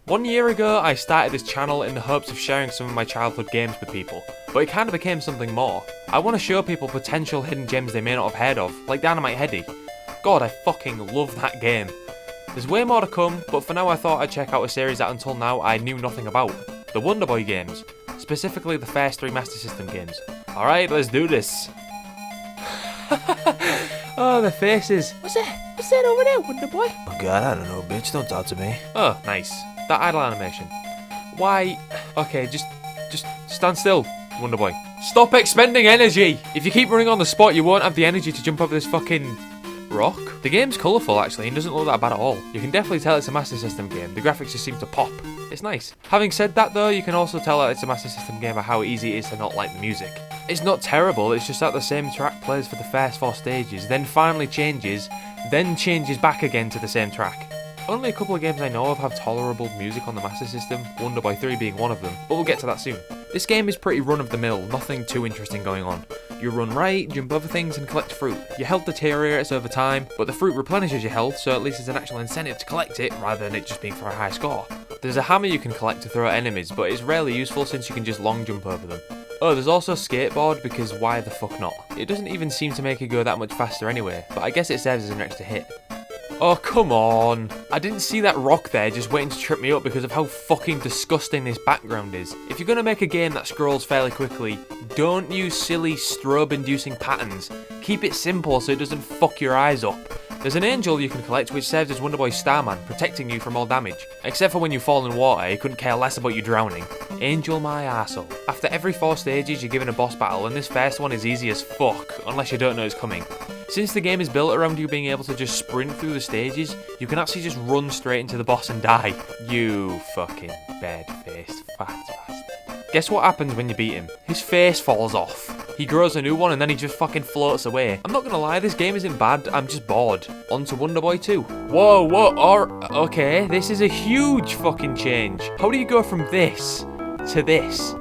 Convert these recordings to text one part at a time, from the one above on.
1 year ago, I started this channel in the hopes of sharing some of my childhood games with people, but it kind of became something more. I want to show people potential hidden gems they may not have heard of, like Dynamite Headdy. God, I fucking love that game. There's way more to come, but for now I thought I'd check out a series that until now I knew nothing about. The Wonderboy games, specifically the first 3 Master System games. Alright, let's do this. Oh, the faces. What's that over there, Wonderboy? Oh god, I don't know, bitch. Don't talk to me. Oh, nice. That idle animation. Why? Okay, just stand still, Wonderboy. Stop expending energy! If you keep running on the spot, you won't have the energy to jump over this fucking rock. The game's colourful, actually, and doesn't look that bad at all. You can definitely tell it's a Master System game. The graphics just seem to pop. It's nice. Having said that, though, you can also tell that it's a Master System game by how easy it is to not like the music. It's not terrible, it's just that the same track plays for the first 4 stages, then finally changes, then changes back again to the same track. Only a couple of games I know of have tolerable music on the Master System, Wonderboy 3 being one of them, but we'll get to that soon. This game is pretty run-of-the-mill, nothing too interesting going on. You run right, jump over things and collect fruit. Your health deteriorates over time, but the fruit replenishes your health, so at least there's an actual incentive to collect it, rather than it just being for a high score. There's a hammer you can collect to throw at enemies, but it's rarely useful since you can just long jump over them. Oh, there's also a skateboard, because why the fuck not? It doesn't even seem to make it go that much faster anyway, but I guess it serves as an extra hit. Oh, come on. I didn't see that rock there just waiting to trip me up because of how fucking disgusting this background is. If you're going to make a game that scrolls fairly quickly, don't use silly strobe-inducing patterns. Keep it simple so it doesn't fuck your eyes up. There's an angel you can collect which serves as Wonderboy's Starman, protecting you from all damage. Except for when you fall in water, he couldn't care less about you drowning. Angel my arsehole. After every 4 stages you're given a boss battle, and this first one is easy as fuck, unless you don't know it's coming. Since the game is built around you being able to just sprint through the stages, you can actually just run straight into the boss and die. You fucking bed-faced fat bastard. Guess what happens when you beat him? His face falls off. He grows a new one and then he just fucking floats away. I'm not gonna lie, this game isn't bad, I'm just bored. On to Wonderboy 2. Whoa, okay, this is a huge fucking change. How do you go from this to this?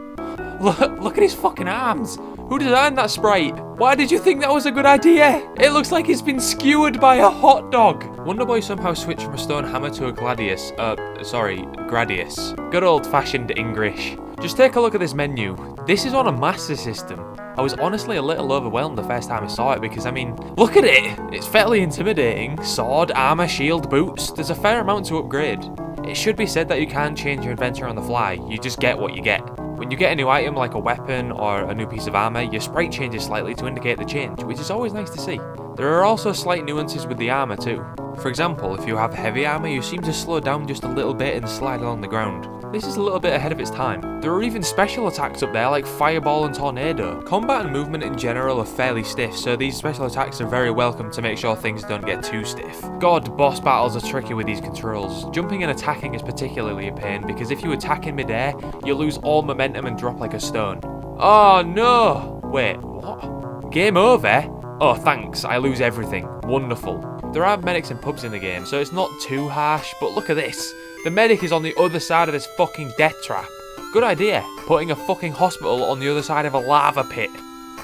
Look at his fucking arms. Who designed that sprite? Why did you think that was a good idea? It looks like it's been skewered by a hot dog. Wonderboy somehow switched from a stone hammer to a gladius. Gradius. Good old-fashioned English. Just take a look at this menu. This is on a Master System. I was honestly a little overwhelmed the first time I saw it because, I mean, look at it! It's fairly intimidating. Sword, armor, shield, boots. There's a fair amount to upgrade. It should be said that you can't change your inventory on the fly. You just get what you get. When you get a new item like a weapon or a new piece of armor, your sprite changes slightly to indicate the change, which is always nice to see. There are also slight nuances with the armor too. For example, if you have heavy armor, you seem to slow down just a little bit and slide along the ground. This is a little bit ahead of its time. There are even special attacks up there like Fireball and Tornado. Combat and movement in general are fairly stiff, so these special attacks are very welcome to make sure things don't get too stiff. God, boss battles are tricky with these controls. Jumping and attacking is particularly a pain because if you attack in midair, you lose all momentum and drop like a stone. Oh no! Wait, what? Game over? Oh thanks, I lose everything. Wonderful. There are medics and pubs in the game, so it's not too harsh, but look at this. The medic is on the other side of this fucking death trap. Good idea, putting a fucking hospital on the other side of a lava pit.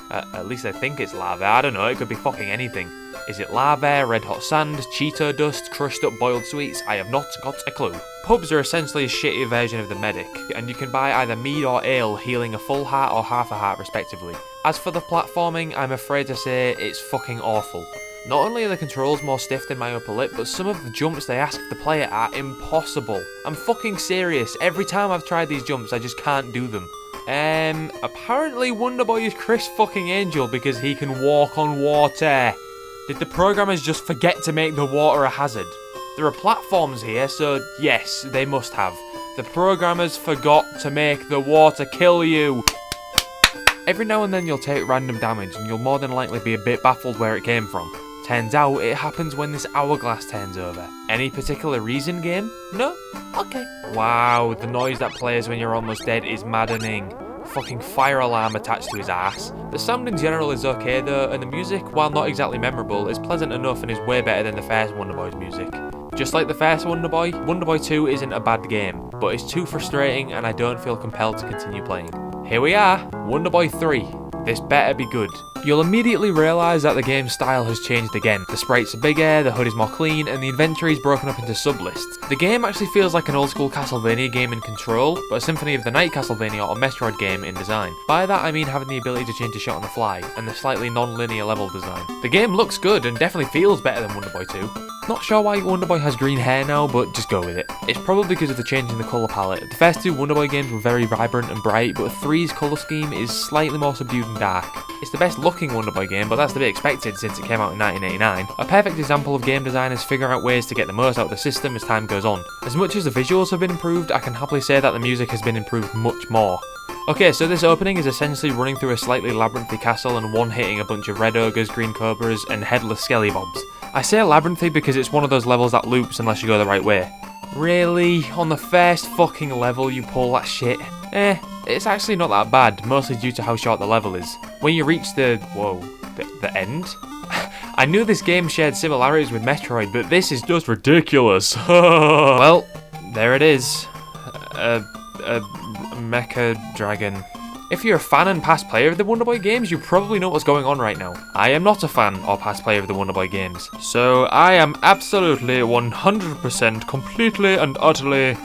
At least I think it's lava, I don't know, it could be fucking anything. Is it lava, red hot sand, Cheeto dust, crushed up boiled sweets? I have not got a clue. Pubs are essentially a shitty version of the medic, and you can buy either mead or ale, healing a full heart or half a heart respectively. As for the platforming, I'm afraid to say it's fucking awful. Not only are the controls more stiff than my upper lip, but some of the jumps they ask the player are impossible. I'm fucking serious, every time I've tried these jumps I just can't do them. Apparently Wonderboy is Chris fucking Angel because he can walk on water. Did the programmers just forget to make the water a hazard? There are platforms here, so yes, they must have. The programmers forgot to make the water kill you. Every now and then you'll take random damage and you'll more than likely be a bit baffled where it came from. Turns out it happens when this hourglass turns over. Any particular reason, game? No? Okay. Wow, the noise that plays when you're almost dead is maddening. Fucking fire alarm attached to his ass. The sound in general is okay though, and the music, while not exactly memorable, is pleasant enough and is way better than the first Wonderboy's music. Just like the first Wonderboy, Wonderboy 2 isn't a bad game, but it's too frustrating and I don't feel compelled to continue playing. Here we are, Wonderboy 3. This better be good. you'll immediately realise that the game's style has changed again. The sprites are bigger, the HUD is more clean, and the inventory is broken up into sub-lists. The game actually feels like an old school Castlevania game in control, but a Symphony of the Night Castlevania or Metroid game in design. By that I mean having the ability to change a shot on the fly, and the slightly non-linear level design. The game looks good and definitely feels better than Wonderboy 2. Not sure why Wonderboy has green hair now, but just go with it. It's probably because of the change in the colour palette. The first two Wonderboy games were very vibrant and bright, but 3's colour scheme is slightly more subdued and dark. It's the best looking Wonderboy game, but that's to be expected since it came out in 1989. A perfect example of game designers figuring out ways to get the most out of the system as time goes on. As much as the visuals have been improved, I can happily say that the music has been improved much more. Okay, so this opening is essentially running through a slightly labyrinthy castle and one-hitting a bunch of red ogres, green cobras, and headless skellybobs. I say labyrinthy because it's one of those levels that loops unless you go the right way. Really? On the first fucking level you pull that shit? It's actually not that bad, mostly due to how short the level is. When you reach the end? I knew this game shared similarities with Metroid, but this is just ridiculous. Well, there it is. A mecha dragon. If you're a fan and past player of the Wonderboy games, you probably know what's going on right now. I am not a fan or past player of the Wonderboy games, so I am absolutely 100% completely and utterly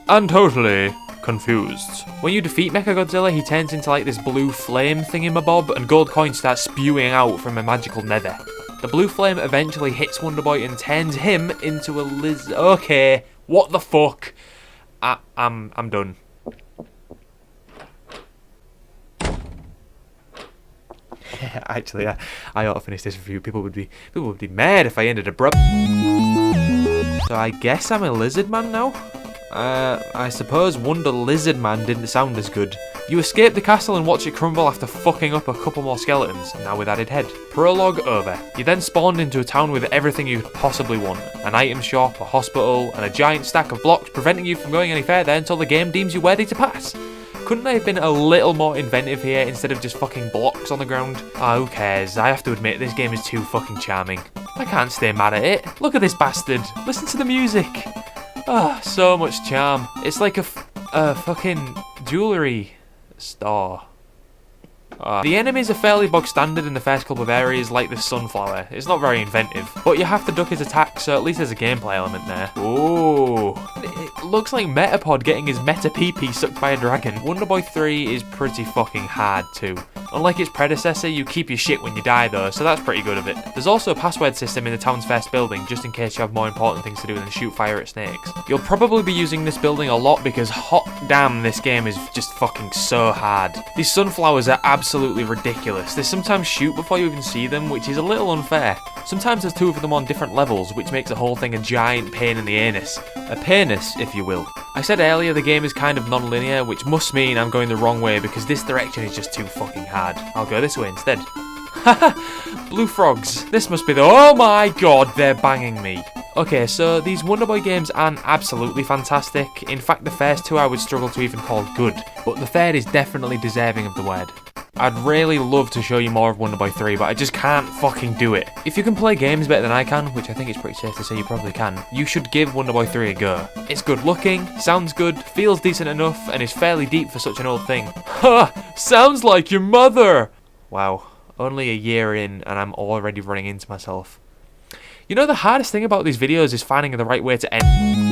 and totally confused. When you defeat Mechagodzilla, he turns into like this blue flame thingamabob, and gold coins start spewing out from a magical nether. The blue flame eventually hits Wonderboy and turns him into a lizard. Okay, what the fuck? I'm done. Actually, I ought to finish this review. People would be mad if I ended abrupt. So I guess I'm a lizard man now? I suppose Wonder Lizard Man didn't sound as good. You escape the castle and watch it crumble after fucking up a couple more skeletons, now with added head. Prologue over. You then spawned into a town with everything you could possibly want. An item shop, a hospital, and a giant stack of blocks preventing you from going any further until the game deems you worthy to pass. Couldn't they have been a little more inventive here instead of just fucking blocks on the ground? Oh, who cares? I have to admit, this game is too fucking charming. I can't stay mad at it. Look at this bastard. Listen to the music. Ah, so much charm. It's like a fucking jewellery store. The enemies are fairly bog standard in the first couple of areas, like the sunflower. It's not very inventive, but you have to duck his attacks, so at least there's a gameplay element there. Ooh. It looks like Metapod getting his meta PP sucked by a dragon. Wonderboy 3 is pretty fucking hard too. Unlike its predecessor, you keep your shit when you die though, so that's pretty good of it. There's also a password system in the town's first building, just in case you have more important things to do than shoot fire at snakes. You'll probably be using this building a lot because hot damn, this game is just fucking so hard. These sunflowers are absolutely ridiculous. They sometimes shoot before you even see them, which is a little unfair. Sometimes there's two of them on different levels, which makes the whole thing a giant pain in the anus. A penis, if you will. I said earlier the game is kind of non-linear, which must mean I'm going the wrong way because this direction is just too fucking hard. I'll go this way instead. Haha! Blue frogs. This must be the— oh my god, they're banging me. Okay, so these Wonderboy games aren't absolutely fantastic. In fact, the first two I would struggle to even call good, but the third is definitely deserving of the word. I'd really love to show you more of Wonderboy 3, but I just can't fucking do it. If you can play games better than I can, which I think it's pretty safe to say you probably can, you should give Wonderboy 3 a go. It's good looking, sounds good, feels decent enough, and is fairly deep for such an old thing. Ha! Sounds like your mother! Wow, only a year in and I'm already running into myself. You know, the hardest thing about these videos is finding the right way to end.